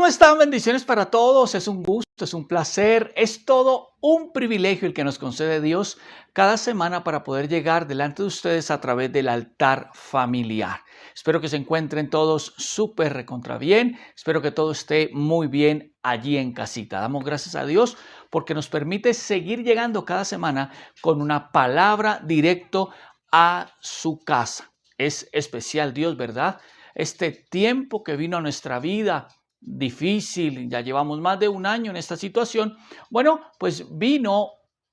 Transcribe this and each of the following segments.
están? Bendiciones para todos. Es un gusto, es un placer, es todo un privilegio el que nos concede Dios cada semana para poder llegar delante de ustedes a través del altar familiar. Espero que se encuentren todos súper recontra bien. Espero que todo esté muy bien allí en casita. Damos gracias a Dios porque nos permite seguir llegando cada semana con una palabra directo a su casa. Es especial Dios, ¿verdad? Este tiempo que vino a nuestra vida difícil, ya llevamos más de un año en esta situación, bueno, pues vino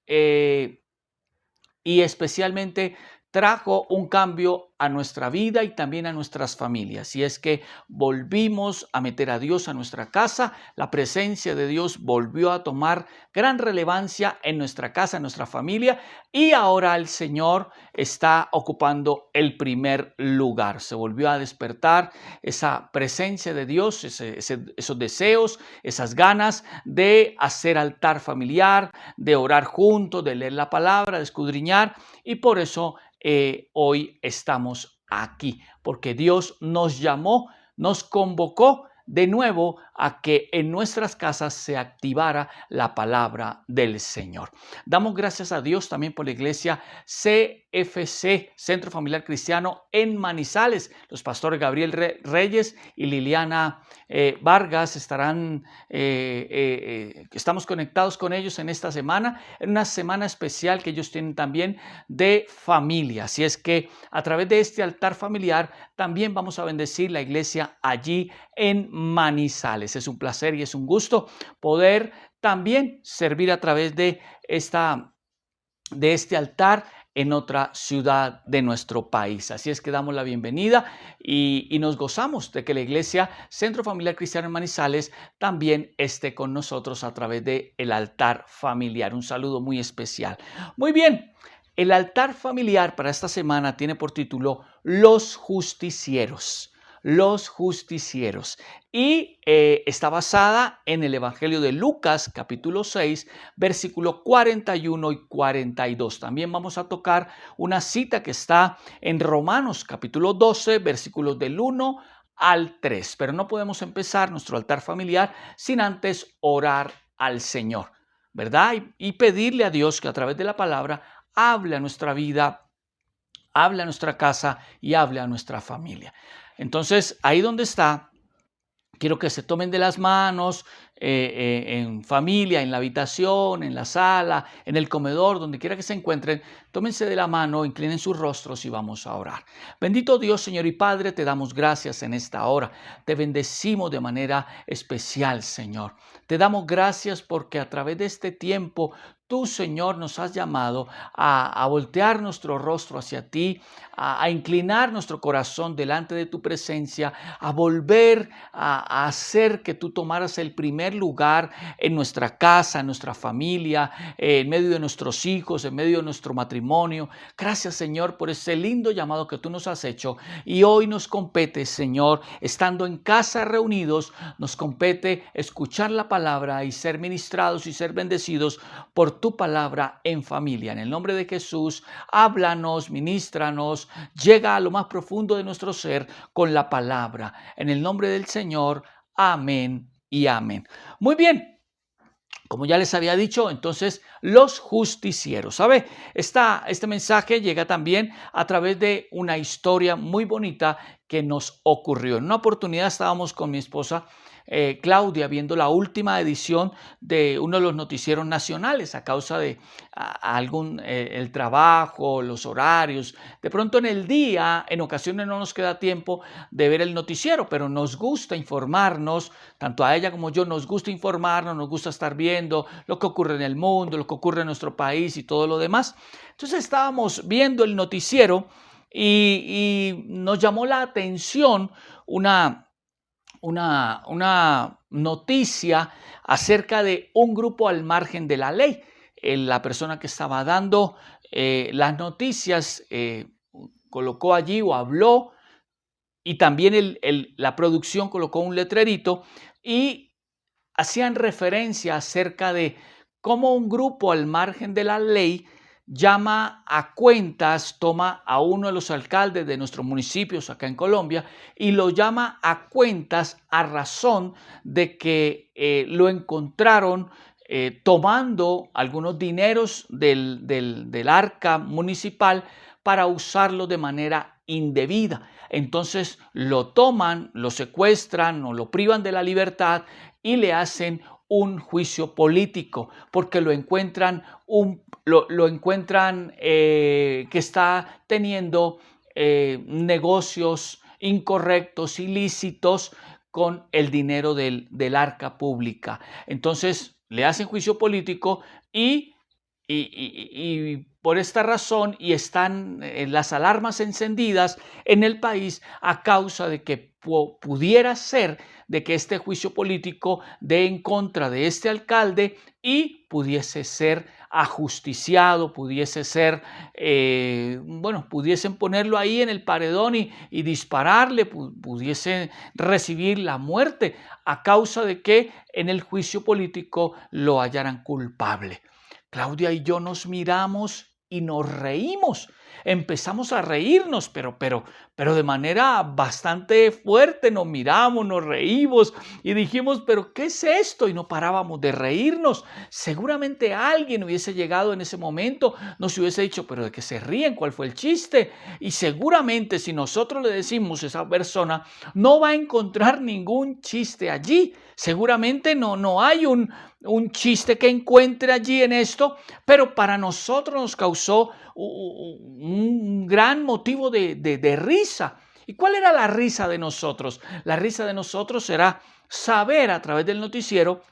y especialmente trajo un cambio a nuestra vida y también a nuestras familias. Y es que volvimos a meter a Dios a nuestra casa, la presencia de Dios volvió a tomar gran relevancia en nuestra casa, en nuestra familia, y ahora el Señor está ocupando el primer lugar. Se volvió a despertar esa presencia de Dios, esos deseos, esas ganas de hacer altar familiar, de orar juntos, de leer la palabra, de escudriñar, y por eso hoy estamos aquí, porque Dios nos llamó, nos convocó de nuevo a que en nuestras casas se activara la palabra del Señor. Damos gracias a Dios también por la iglesia CFC, Centro Familiar Cristiano en Manizales. Los pastores Gabriel Reyes y Liliana Vargas estarán, estamos conectados con ellos en esta semana, en una semana especial que ellos tienen también de familia. Así es que a través de este altar familiar también vamos a bendecir la iglesia allí en Manizales. Es un placer y es un gusto poder también servir a través de este altar en otra ciudad de nuestro país. Así es que damos la bienvenida y nos gozamos de que la iglesia Centro Familiar Cristiano en Manizales también esté con nosotros a través del altar familiar. Un saludo muy especial. Muy bien, el altar familiar para esta semana tiene por título Los Justicieros. Los justicieros. Y está basada en el Evangelio de Lucas, capítulo 6, versículo 41 y 42. También vamos a tocar una cita que está en Romanos, capítulo 12, versículos del 1 al 3. Pero no podemos empezar nuestro altar familiar sin antes orar al Señor, ¿verdad? Y pedirle a Dios que a través de la palabra hable a nuestra vida, hable a nuestra casa y hable a nuestra familia. Entonces, ahí donde está, quiero que se tomen de las manos en familia, en la habitación, en la sala, en el comedor, donde quiera que se encuentren. Tómense de la mano, inclinen sus rostros y vamos a orar. Bendito Dios, Señor y Padre, te damos gracias en esta hora. Te bendecimos de manera especial, Señor. Te damos gracias porque a través de este tiempo tú, Señor, nos has llamado a voltear nuestro rostro hacia ti, a inclinar nuestro corazón delante de tu presencia, a volver a hacer que tú tomaras el primer lugar en nuestra casa, en nuestra familia, en medio de nuestros hijos, en medio de nuestro matrimonio. Gracias, Señor, por ese lindo llamado que tú nos has hecho. Y hoy nos compete, Señor, estando en casa reunidos, nos compete escuchar la palabra y ser ministrados y ser bendecidos por tu palabra en familia. En el nombre de Jesús, háblanos, ministranos, llega a lo más profundo de nuestro ser con la palabra. En el nombre del Señor, amén y amén. Muy bien. Como ya les había dicho, entonces, los justicieros. ¿Sabe? Este mensaje llega también a través de una historia muy bonita que nos ocurrió. En una oportunidad estábamos con mi esposa Claudia viendo la última edición de uno de los noticieros nacionales a causa de el trabajo, los horarios. De pronto en el día, en ocasiones no nos queda tiempo de ver el noticiero, pero nos gusta informarnos, tanto a ella como yo nos gusta informarnos, nos gusta estar viendo lo que ocurre en el mundo, lo que ocurre en nuestro país y todo lo demás. Entonces estábamos viendo el noticiero y nos llamó la atención una noticia acerca de un grupo al margen de la ley. La persona que estaba dando las noticias colocó allí o habló, y también la producción colocó un letrerito y hacían referencia acerca de cómo un grupo al margen de la ley llama a cuentas, toma a uno de los alcaldes de nuestros municipios acá en Colombia y lo llama a cuentas a razón de que lo encontraron tomando algunos dineros del arca municipal para usarlo de manera indebida. Entonces lo toman, lo secuestran o lo privan de la libertad y le hacen un juicio político porque lo encuentran, que está teniendo negocios incorrectos, ilícitos con el dinero del arca pública. Entonces le hacen juicio político y por esta razón y están las alarmas encendidas en el país a causa de que pudiera ser de que este juicio político dé en contra de este alcalde y pudiese ser ajusticiado, pudiese ser, pudiesen ponerlo ahí en el paredón y dispararle, pudiese recibir la muerte a causa de que en el juicio político lo hallaran culpable. Claudia y yo nos miramos y nos reímos. Empezamos a reírnos, pero de manera bastante fuerte nos miramos, nos reímos y dijimos, pero ¿qué es esto? Y no parábamos de reírnos. Seguramente alguien hubiese llegado en ese momento, nos hubiese dicho, pero ¿de qué se ríen? ¿Cuál fue el chiste? Y seguramente si nosotros le decimos a esa persona, no va a encontrar ningún chiste allí. Seguramente no hay un chiste que encuentre allí en esto, pero para nosotros nos causó un gran motivo de risa. ¿Y cuál era la risa de nosotros? La risa de nosotros era saber a través del noticiero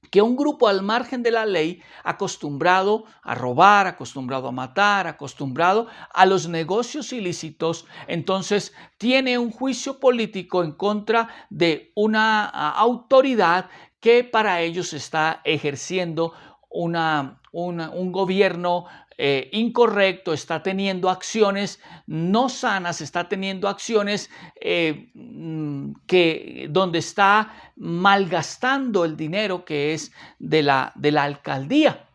que un grupo al margen de la ley, acostumbrado a robar, acostumbrado a matar, acostumbrado a los negocios ilícitos, entonces tiene un juicio político en contra de una autoridad que para ellos está ejerciendo un gobierno incorrecto, está teniendo acciones no sanas, está teniendo acciones donde está malgastando el dinero que es de la alcaldía.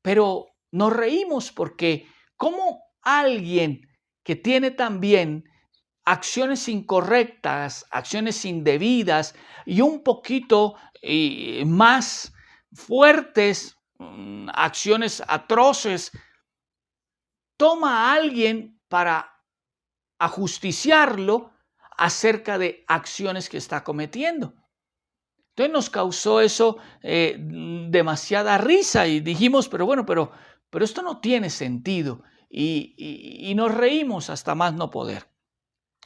Pero nos reímos porque ¿cómo alguien que tiene también acciones incorrectas, acciones indebidas y un poquito más fuertes, acciones atroces, toma a alguien para ajusticiarlo acerca de acciones que está cometiendo? Entonces nos causó eso demasiada risa y dijimos, pero esto no tiene sentido y nos reímos hasta más no poder.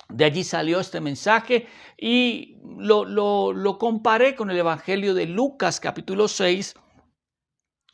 De allí salió este mensaje y lo comparé con el Evangelio de Lucas capítulo 6,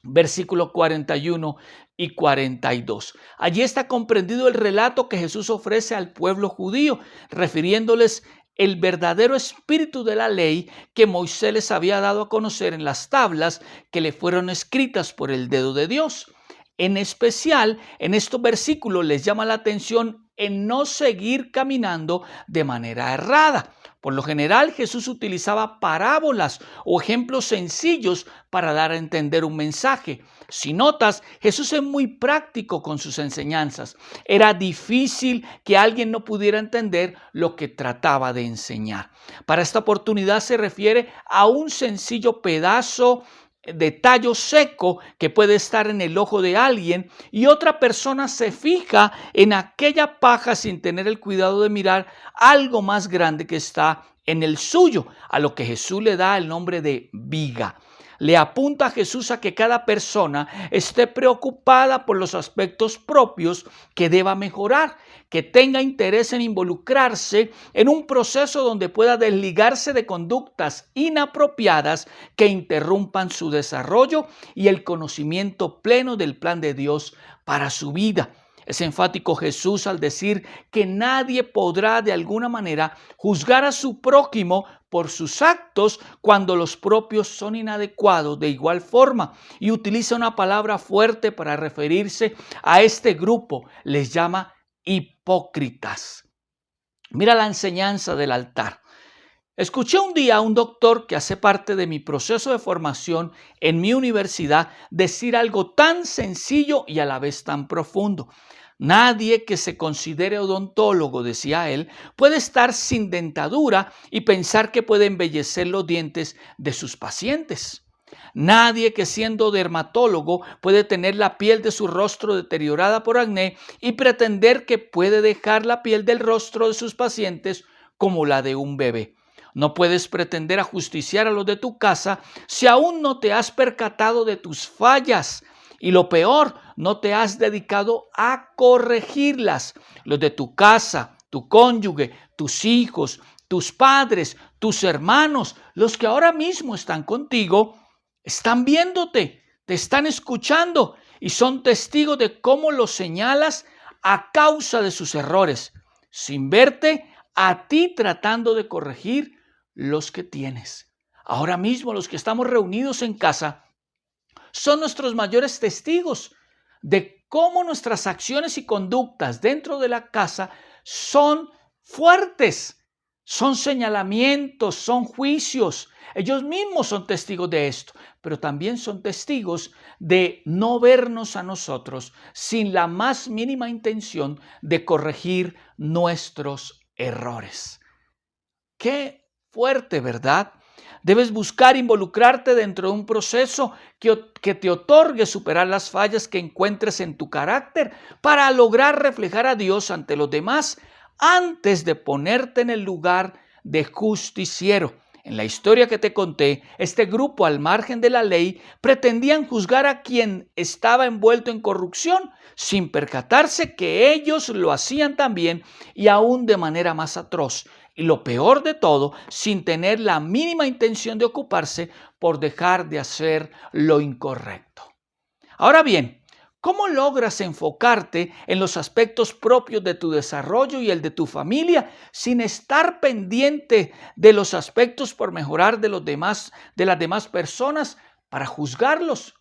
versículos 41 y 42. Allí está comprendido el relato que Jesús ofrece al pueblo judío, refiriéndoles el verdadero espíritu de la ley que Moisés les había dado a conocer en las tablas que le fueron escritas por el dedo de Dios. En especial, en estos versículos les llama la atención en no seguir caminando de manera errada. Por lo general, Jesús utilizaba parábolas o ejemplos sencillos para dar a entender un mensaje. Si notas, Jesús es muy práctico con sus enseñanzas. Era difícil que alguien no pudiera entender lo que trataba de enseñar. Para esta oportunidad se refiere a un sencillo pedazo de tallo seco que puede estar en el ojo de alguien y otra persona se fija en aquella paja sin tener el cuidado de mirar algo más grande que está en el suyo, a lo que Jesús le da el nombre de viga. Le apunta a Jesús a que cada persona esté preocupada por los aspectos propios que deba mejorar, que tenga interés en involucrarse en un proceso donde pueda desligarse de conductas inapropiadas que interrumpan su desarrollo y el conocimiento pleno del plan de Dios para su vida. Es enfático Jesús al decir que nadie podrá de alguna manera juzgar a su prójimo por sus actos cuando los propios son inadecuados de igual forma, y utiliza una palabra fuerte para referirse a este grupo. Les llama hipócritas. Mira la enseñanza del altar. Escuché un día a un doctor que hace parte de mi proceso de formación en mi universidad decir algo tan sencillo y a la vez tan profundo. Nadie que se considere odontólogo, decía él, puede estar sin dentadura y pensar que puede embellecer los dientes de sus pacientes. Nadie que siendo dermatólogo puede tener la piel de su rostro deteriorada por acné y pretender que puede dejar la piel del rostro de sus pacientes como la de un bebé. No puedes pretender ajusticiar a los de tu casa si aún no te has percatado de tus fallas. Y lo peor, no te has dedicado a corregirlas. Los de tu casa, tu cónyuge, tus hijos, tus padres, tus hermanos, los que ahora mismo están contigo, están viéndote, te están escuchando y son testigos de cómo los señalas a causa de sus errores, sin verte a ti tratando de corregir los que tienes. Ahora mismo los que estamos reunidos en casa son nuestros mayores testigos de cómo nuestras acciones y conductas dentro de la casa son fuertes, son señalamientos, son juicios. Ellos mismos son testigos de esto, pero también son testigos de no vernos a nosotros sin la más mínima intención de corregir nuestros errores. Qué fuerte, ¿verdad? Debes buscar involucrarte dentro de un proceso que te otorgue superar las fallas que encuentres en tu carácter para lograr reflejar a Dios ante los demás antes de ponerte en el lugar de justiciero. En la historia que te conté, este grupo al margen de la ley pretendían juzgar a quien estaba envuelto en corrupción sin percatarse que ellos lo hacían también y aún de manera más atroz. Y lo peor de todo, sin tener la mínima intención de ocuparse por dejar de hacer lo incorrecto. Ahora bien, ¿cómo logras enfocarte en los aspectos propios de tu desarrollo y el de tu familia sin estar pendiente de los aspectos por mejorar de las demás personas para juzgarlos?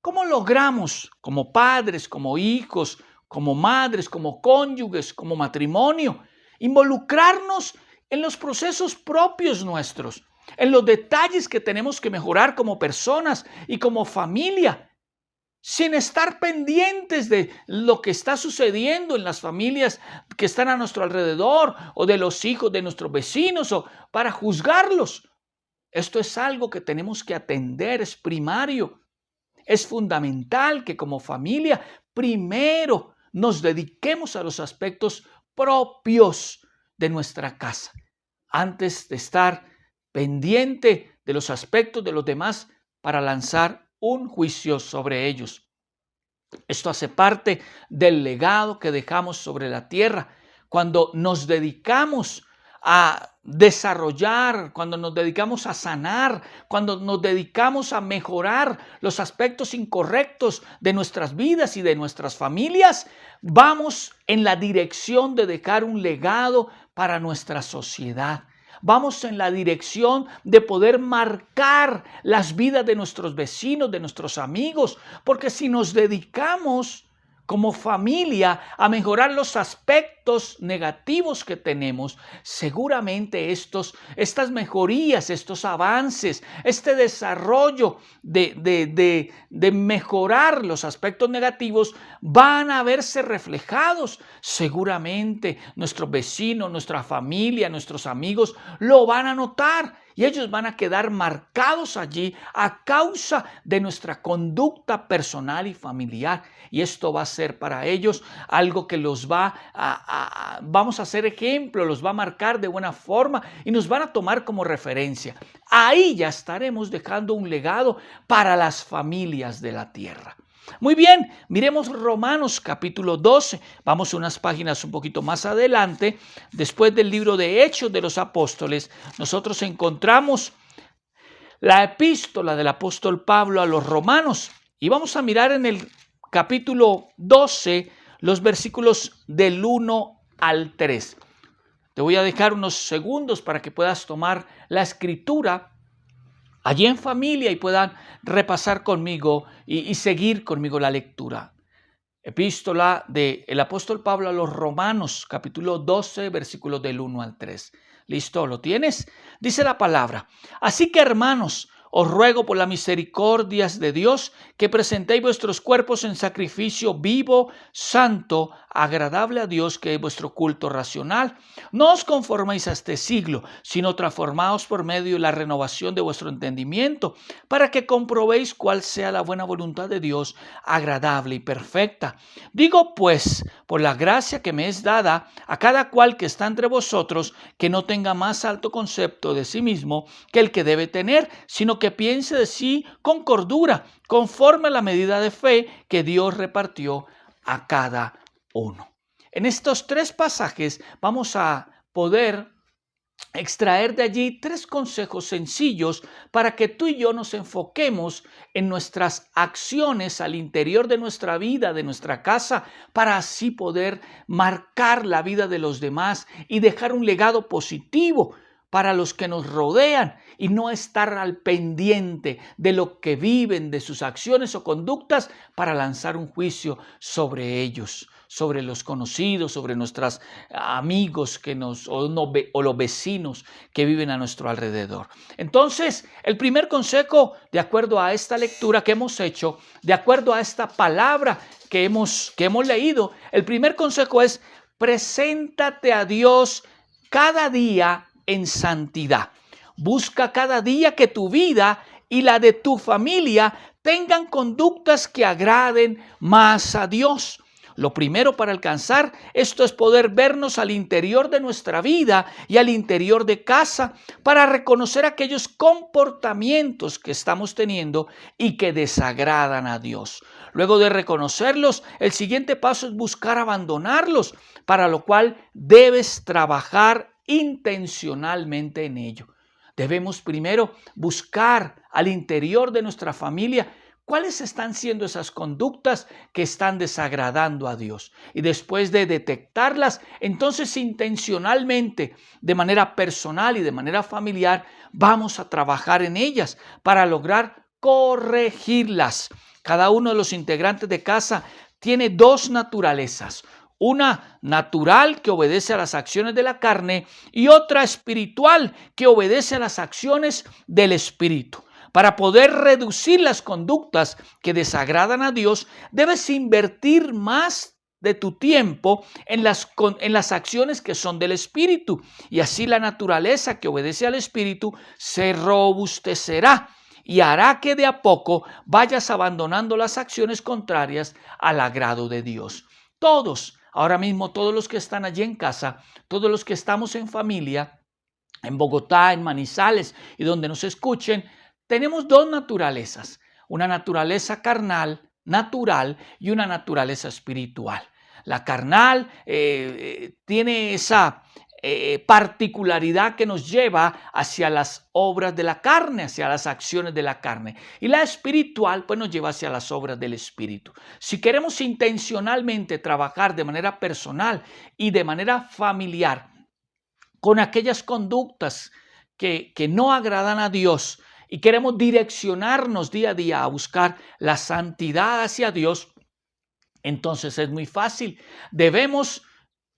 ¿Cómo logramos, como padres, como hijos, como madres, como cónyuges, como matrimonio, involucrarnos en los procesos propios nuestros, en los detalles que tenemos que mejorar como personas y como familia, sin estar pendientes de lo que está sucediendo en las familias que están a nuestro alrededor o de los hijos de nuestros vecinos o para juzgarlos? Esto es algo que tenemos que atender, es primario. Es fundamental que como familia primero nos dediquemos a los aspectos propios de nuestra casa, antes de estar pendiente de los aspectos de los demás para lanzar un juicio sobre ellos. Esto hace parte del legado que dejamos sobre la tierra. Cuando nos dedicamos a desarrollar, cuando nos dedicamos a sanar, cuando nos dedicamos a mejorar los aspectos incorrectos de nuestras vidas y de nuestras familias, vamos en la dirección de dejar un legado para nuestra sociedad. Vamos en la dirección de poder marcar las vidas de nuestros vecinos, de nuestros amigos, porque si nos dedicamos como familia a mejorar los aspectos negativos que tenemos, seguramente estas mejorías, estos avances, este desarrollo de mejorar los aspectos negativos van a verse reflejados. Seguramente nuestros vecinos, nuestra familia, nuestros amigos lo van a notar. Y ellos van a quedar marcados allí a causa de nuestra conducta personal y familiar. Y esto va a ser para ellos algo que vamos a hacer ejemplo, los va a marcar de buena forma y nos van a tomar como referencia. Ahí ya estaremos dejando un legado para las familias de la tierra. Muy bien, miremos Romanos capítulo 12. Vamos unas páginas un poquito más adelante. Después del libro de Hechos de los Apóstoles, nosotros encontramos la epístola del apóstol Pablo a los romanos. Y vamos a mirar en el capítulo 12 los versículos del 1 al 3. Te voy a dejar unos segundos para que puedas tomar la escritura allí en familia y puedan repasar conmigo y seguir conmigo la lectura. Epístola del apóstol Pablo a los Romanos, capítulo 12, versículos del 1 al 3. ¿Listo? ¿Lo tienes? Dice la palabra: así que, hermanos, os ruego por las misericordias de Dios que presentéis vuestros cuerpos en sacrificio vivo, santo, agradable a Dios, que es vuestro culto racional. No os conforméis a este siglo, sino transformaos por medio de la renovación de vuestro entendimiento, para que comprobéis cuál sea la buena voluntad de Dios, agradable y perfecta. Digo pues, por la gracia que me es dada, a cada cual que está entre vosotros, que no tenga más alto concepto de sí mismo que el que debe tener, sino que piense de sí con cordura, conforme a la medida de fe que Dios repartió a cada uno. En estos tres pasajes vamos a poder extraer de allí tres consejos sencillos para que tú y yo nos enfoquemos en nuestras acciones al interior de nuestra vida, de nuestra casa, para así poder marcar la vida de los demás y dejar un legado positivo para los que nos rodean y no estar al pendiente de lo que viven, de sus acciones o conductas para lanzar un juicio sobre ellos, sobre los conocidos, sobre nuestros amigos o los vecinos que viven a nuestro alrededor. Entonces, el primer consejo, de acuerdo a esta lectura que hemos hecho, de acuerdo a esta palabra que hemos leído, el primer consejo es: preséntate a Dios cada día en santidad. Busca cada día que tu vida y la de tu familia tengan conductas que agraden más a Dios. Lo primero para alcanzar esto es poder vernos al interior de nuestra vida y al interior de casa para reconocer aquellos comportamientos que estamos teniendo y que desagradan a Dios. Luego de reconocerlos, el siguiente paso es buscar abandonarlos, para lo cual debes trabajar intencionalmente en ello. Debemos primero buscar al interior de nuestra familia cuáles están siendo esas conductas que están desagradando a Dios. Y después de detectarlas, entonces intencionalmente, de manera personal y de manera familiar, vamos a trabajar en ellas para lograr corregirlas. Cada uno de los integrantes de casa tiene dos naturalezas: una natural, que obedece a las acciones de la carne, y otra espiritual, que obedece a las acciones del Espíritu. Para poder reducir las conductas que desagradan a Dios, debes invertir más de tu tiempo en las acciones que son del Espíritu, y así la naturaleza que obedece al Espíritu se robustecerá y hará que de a poco vayas abandonando las acciones contrarias al agrado de Dios. Ahora mismo todos los que están allí en casa, todos los que estamos en familia, en Bogotá, en Manizales y donde nos escuchen, tenemos dos naturalezas: una naturaleza carnal, natural, y una naturaleza espiritual. La carnal tiene esa particularidad que nos lleva hacia las obras de la carne, hacia las acciones de la carne. Y la espiritual pues nos lleva hacia las obras del Espíritu. Si queremos intencionalmente trabajar de manera personal y de manera familiar con aquellas conductas que no agradan a Dios, y queremos direccionarnos día a día a buscar la santidad hacia Dios, entonces es muy fácil. Debemos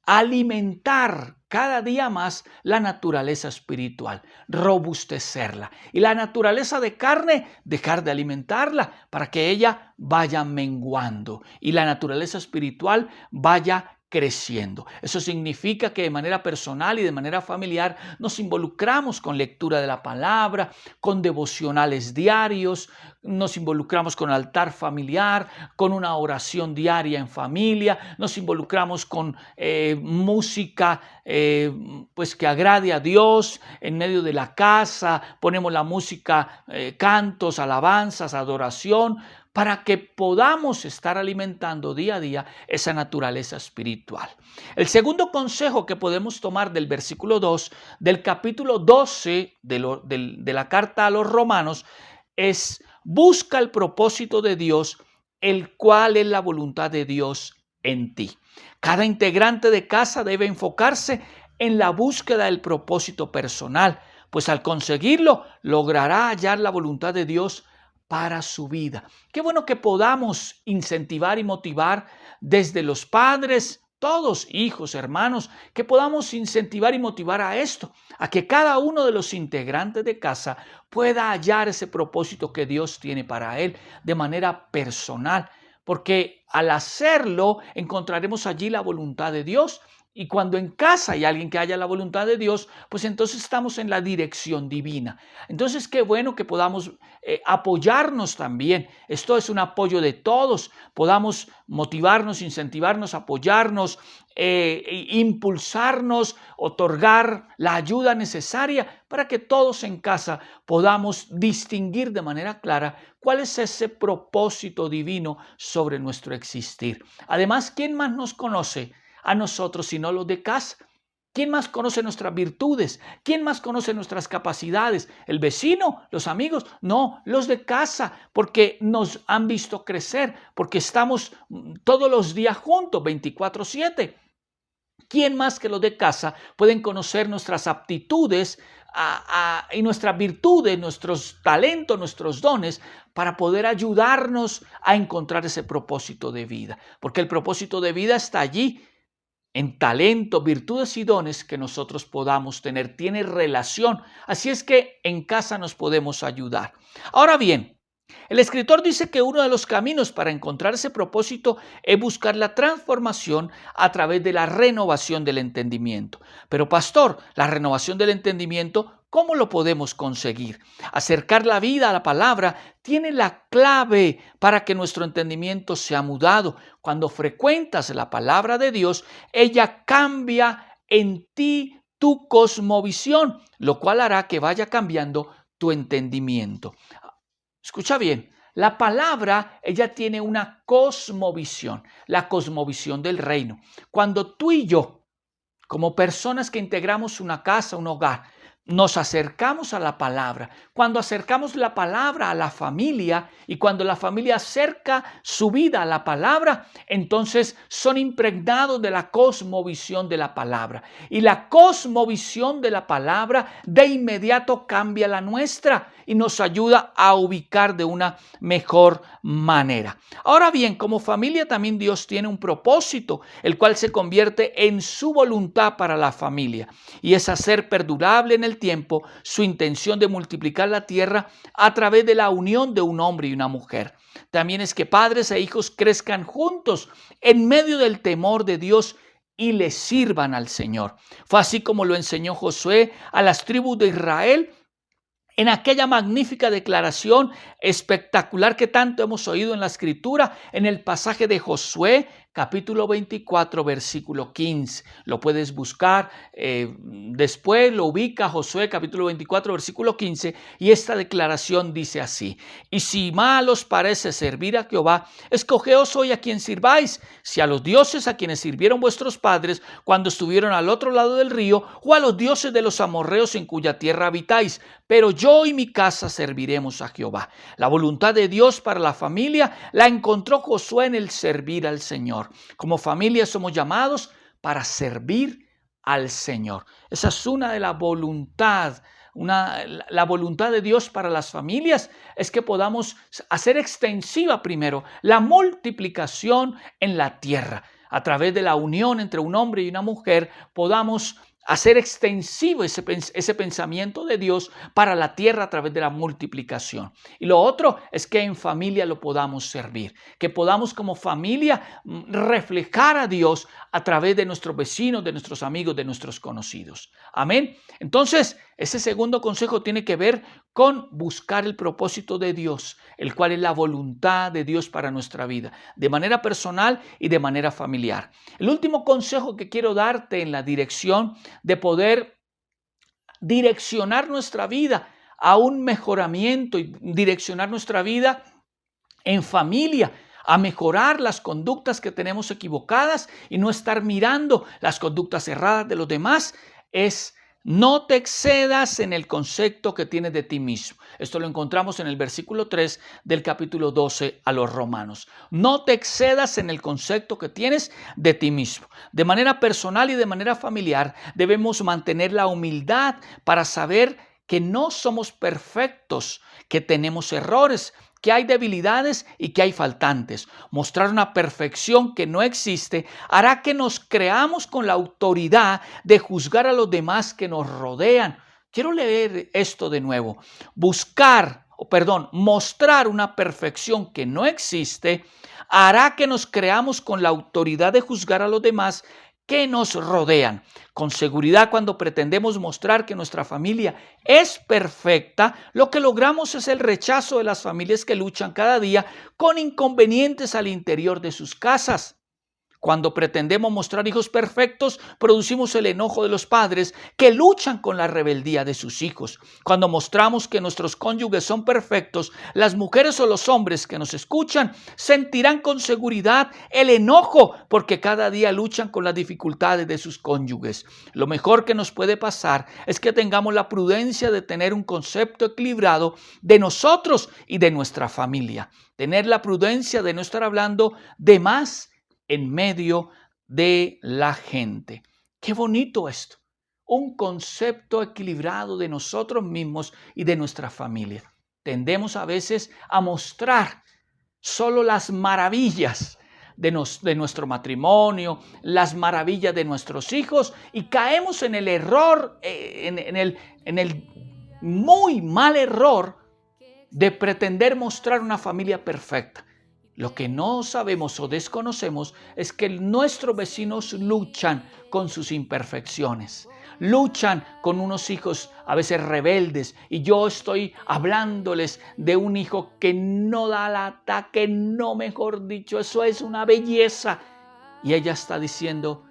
alimentar cada día más la naturaleza espiritual, robustecerla. Y la naturaleza de carne, dejar de alimentarla para que ella vaya menguando y la naturaleza espiritual vaya creciendo. Eso significa que de manera personal y de manera familiar nos involucramos con lectura de la palabra, con devocionales diarios, nos involucramos con altar familiar, con una oración diaria en familia, nos involucramos con música pues que agrade a Dios en medio de la casa, ponemos la música, cantos, alabanzas, adoración, para que podamos estar alimentando día a día esa naturaleza espiritual. El segundo consejo que podemos tomar del versículo 2 del capítulo 12 de la carta a los Romanos es: busca el propósito de Dios, el cual es la voluntad de Dios en ti. Cada integrante de casa debe enfocarse en la búsqueda del propósito personal, pues al conseguirlo logrará hallar la voluntad de Dios para su vida. Qué bueno que podamos incentivar y motivar desde los padres, todos, hijos, hermanos, que podamos incentivar y motivar a esto, a que cada uno de los integrantes de casa pueda hallar ese propósito que Dios tiene para él de manera personal, porque al hacerlo encontraremos allí la voluntad de Dios. Y cuando en casa hay alguien que haya la voluntad de Dios, pues entonces estamos en la dirección divina. Entonces, qué bueno que podamos apoyarnos también. Esto es un apoyo de todos. Podamos motivarnos, incentivarnos, apoyarnos, impulsarnos, otorgar la ayuda necesaria para que todos en casa podamos distinguir de manera clara cuál es ese propósito divino sobre nuestro existir. Además, ¿quién más nos conoce a nosotros sino los de casa? ¿Quién más conoce nuestras virtudes? ¿Quién más conoce nuestras capacidades? ¿El vecino? ¿Los amigos? No, los de casa, porque nos han visto crecer, porque estamos todos los días juntos, 24/7. ¿Quién más que los de casa pueden conocer nuestras aptitudes y nuestras virtudes, nuestros talentos, nuestros dones, para poder ayudarnos a encontrar ese propósito de vida? Porque el propósito de vida está allí, en talentos, virtudes y dones que nosotros podamos tener. Tiene relación. Así es que en casa nos podemos ayudar. Ahora bien, el escritor dice que uno de los caminos para encontrar ese propósito es buscar la transformación a través de la renovación del entendimiento. Pero pastor, la renovación del entendimiento, ¿cómo lo podemos conseguir? Acercar la vida a la palabra tiene la clave para que nuestro entendimiento sea mudado. Cuando frecuentas la palabra de Dios, ella cambia en ti tu cosmovisión, lo cual hará que vaya cambiando tu entendimiento. Escucha bien, la palabra, ella tiene una cosmovisión, la cosmovisión del reino. Cuando tú y yo, como personas que integramos una casa, un hogar, nos acercamos a la palabra, cuando acercamos la palabra a la familia y cuando la familia acerca su vida a la palabra, entonces son impregnados de la cosmovisión de la palabra. Y la cosmovisión de la palabra de inmediato cambia la nuestra y nos ayuda a ubicar de una mejor manera. Ahora bien, como familia también Dios tiene un propósito, el cual se convierte en su voluntad para la familia, y es hacer perdurable en el tiempo su intención de multiplicar la tierra a través de la unión de un hombre y una mujer. También es que padres e hijos crezcan juntos en medio del temor de Dios y le sirvan al Señor. Fue así como lo enseñó Josué a las tribus de Israel en aquella magnífica declaración espectacular que tanto hemos oído en la Escritura, en el pasaje de Josué, capítulo 24, versículo 15. Lo puedes buscar, después lo ubica Josué, capítulo 24, versículo 15, y esta declaración dice así: y si mal os parece servir a Jehová, escogeos hoy a quien sirváis, si a los dioses a quienes sirvieron vuestros padres cuando estuvieron al otro lado del río, o a los dioses de los amorreos en cuya tierra habitáis, pero yo y mi casa serviremos a Jehová. La voluntad de Dios para la familia la encontró Josué en el servir al Señor. Como familia somos llamados para servir al Señor. Esa es una de las voluntades. La voluntad de Dios para las familias es que podamos hacer extensiva primero la multiplicación en la tierra. A través de la unión entre un hombre y una mujer podamos hacer extensivo ese pensamiento de Dios para la tierra a través de la multiplicación. Y lo otro es que en familia lo podamos servir, que podamos como familia reflejar a Dios a través de nuestros vecinos, de nuestros amigos, de nuestros conocidos. Amén. Entonces, ese segundo consejo tiene que ver con buscar el propósito de Dios, el cual es la voluntad de Dios para nuestra vida, de manera personal y de manera familiar. El último consejo que quiero darte en la dirección de poder direccionar nuestra vida a un mejoramiento y direccionar nuestra vida en familia, a mejorar las conductas que tenemos equivocadas y no estar mirando las conductas erradas de los demás, es: no te excedas en el concepto que tienes de ti mismo. Esto lo encontramos en el versículo 3 del capítulo 12 a los Romanos. No te excedas en el concepto que tienes de ti mismo. De manera personal y de manera familiar debemos mantener la humildad para saber que no somos perfectos, que tenemos errores, que hay debilidades y que hay faltantes. Mostrar una perfección que no existe hará que nos creamos con la autoridad de juzgar a los demás que nos rodean. Quiero leer esto de nuevo. Mostrar una perfección que no existe hará que nos creamos con la autoridad de juzgar a los demás que nos rodean. Con seguridad, cuando pretendemos mostrar que nuestra familia es perfecta, lo que logramos es el rechazo de las familias que luchan cada día con inconvenientes al interior de sus casas. Cuando pretendemos mostrar hijos perfectos, producimos el enojo de los padres que luchan con la rebeldía de sus hijos. Cuando mostramos que nuestros cónyuges son perfectos, las mujeres o los hombres que nos escuchan sentirán con seguridad el enojo porque cada día luchan con las dificultades de sus cónyuges. Lo mejor que nos puede pasar es que tengamos la prudencia de tener un concepto equilibrado de nosotros y de nuestra familia. Tener la prudencia de no estar hablando de más en medio de la gente. Qué bonito esto. Un concepto equilibrado de nosotros mismos y de nuestra familia. Tendemos a veces a mostrar solo las maravillas de nuestro matrimonio, las maravillas de nuestros hijos y caemos en el error, en el muy mal error de pretender mostrar una familia perfecta. Lo que no sabemos o desconocemos es que nuestros vecinos luchan con sus imperfecciones, luchan con unos hijos a veces rebeldes y yo estoy hablándoles de un hijo que no da el ataque, no, mejor dicho, eso es una belleza. Y ella está diciendo,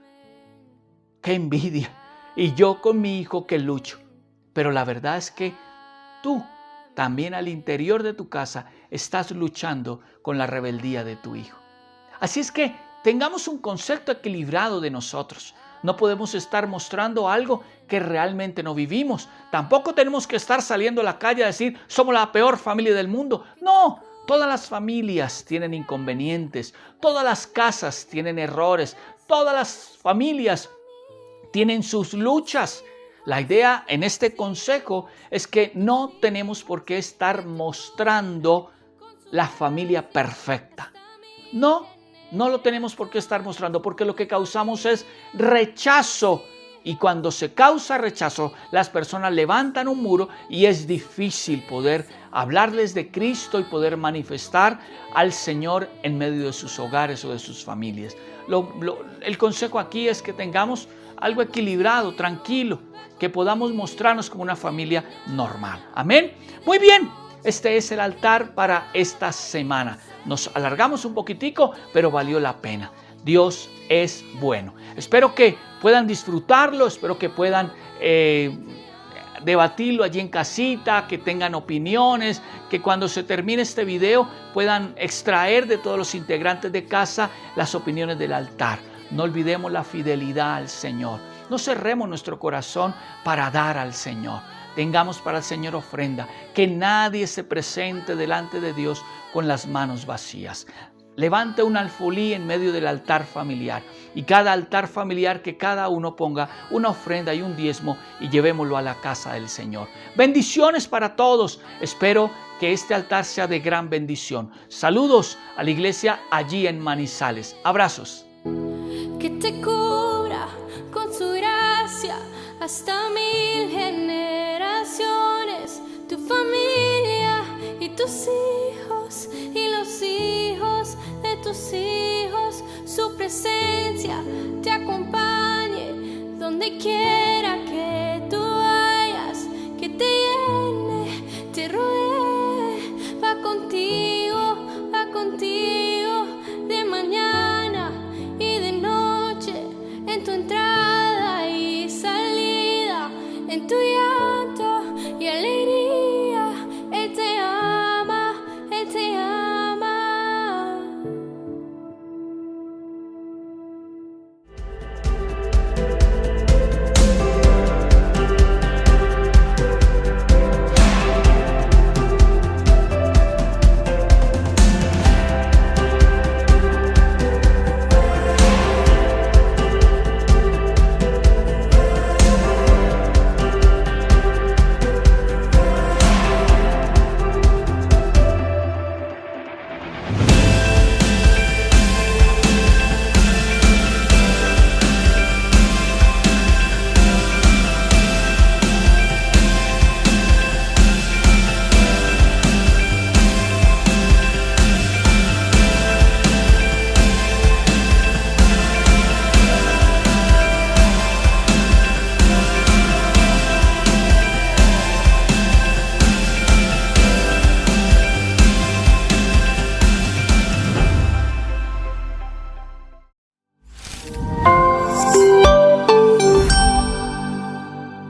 qué envidia, y yo con mi hijo que lucho. Pero la verdad es que tú también al interior de tu casa estás luchando con la rebeldía de tu hijo. Así es que tengamos un concepto equilibrado de nosotros. No podemos estar mostrando algo que realmente no vivimos. Tampoco tenemos que estar saliendo a la calle a decir somos la peor familia del mundo. No, todas las familias tienen inconvenientes, todas las casas tienen errores, todas las familias tienen sus luchas. La idea en este consejo es que no tenemos por qué estar mostrando la familia perfecta. No lo tenemos por qué estar mostrando porque lo que causamos es rechazo. Y cuando se causa rechazo, las personas levantan un muro y es difícil poder hablarles de Cristo y poder manifestar al Señor en medio de sus hogares o de sus familias. El consejo aquí es que tengamos algo equilibrado, tranquilo, que podamos mostrarnos como una familia normal. Amén. Muy bien, este es el altar para esta semana. Nos alargamos un poquitico, pero valió la pena. Dios es bueno. Espero que puedan disfrutarlo, espero que puedan debatirlo allí en casita, que tengan opiniones, que cuando se termine este video puedan extraer de todos los integrantes de casa las opiniones del altar. No olvidemos la fidelidad al Señor. No cerremos nuestro corazón para dar al Señor. Tengamos para el Señor ofrenda. Que nadie se presente delante de Dios con las manos vacías. Levante un alfolí en medio del altar familiar. Y cada altar familiar que cada uno ponga una ofrenda y un diezmo y llevémoslo a la casa del Señor. Bendiciones para todos. Espero que este altar sea de gran bendición. Saludos a la iglesia allí en Manizales. Abrazos. Que te cubra con su gracia hasta 1000 generaciones, tu familia y tus hijos y los hijos de tus hijos, su presencia te acompañe donde quiera que tú vayas, que te llene, te rodee, va contigo de mañana y de noche, en tu entrada y salida, en tu